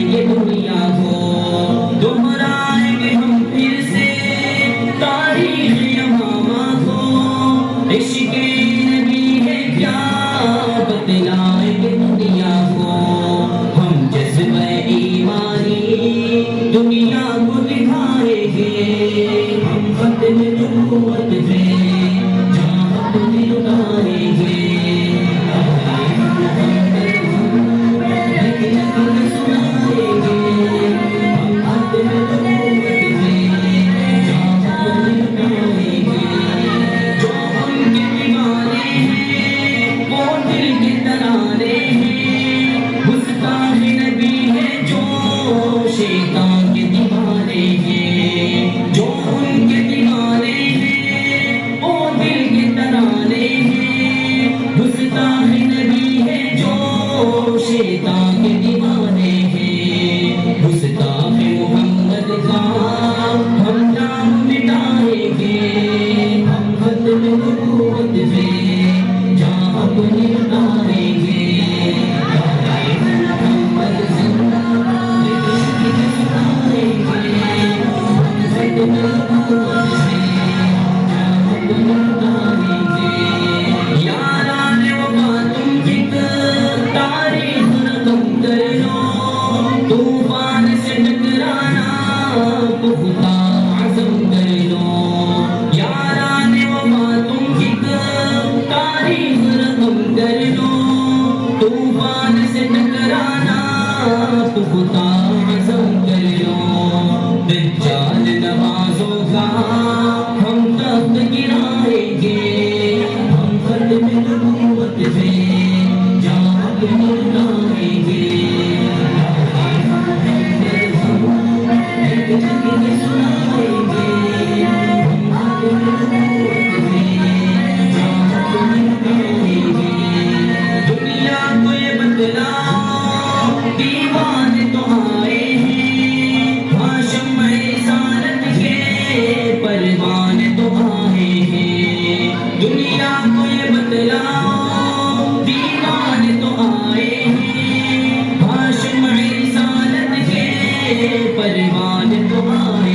ये दुनिया को दोहराएंगे हम फिर से तारीख यमामा को। इश्क़ नबी है क्या बतलाएंगे दुनिया को। हम जज्बे ईमानी दुनिया को दिखाएंगे। हम खत्म नबूवत पे जहाँ अपने उतारेंगे। शैतान के दीवाने हैं जो उनके दीवाने हैं, वो दिल के तराने हैं। गुस्ताख़ नबी है जो शैतान के दीवाने हैं। गुस्ताख़ मोहम्मद का हम नाम मिटाएंगे। हम खत्म नबूवत पे जहाँ अपनी उतारेंगे। याराने वफा तुम एक तारीख रकम कर लो। तूफान से टकराना पुख्ता अज़म कर लो। याराने वफा तुम एक तारीख रकम कर लो। तूफान से टकराना पुख्ता अज़म कर लो। दज्जाल नवाज़ों का हम तख्त गिराएंगे। हम खत्म नबूवत पे जहाँ अपने उतारेंगे। एक जगह सुनाएंगे। हम खत्म नबूवत पे जहाँ अपने उतारेंगे। दुनिया को ये बतलाओ दीवाने तो आए हैं। हाशिम रिसालत के परवाने तो आए हैं। दुनिया को ये बतलाओ दीवाने तो आए हैं। हाशिम रिसालत के परवाने तो आए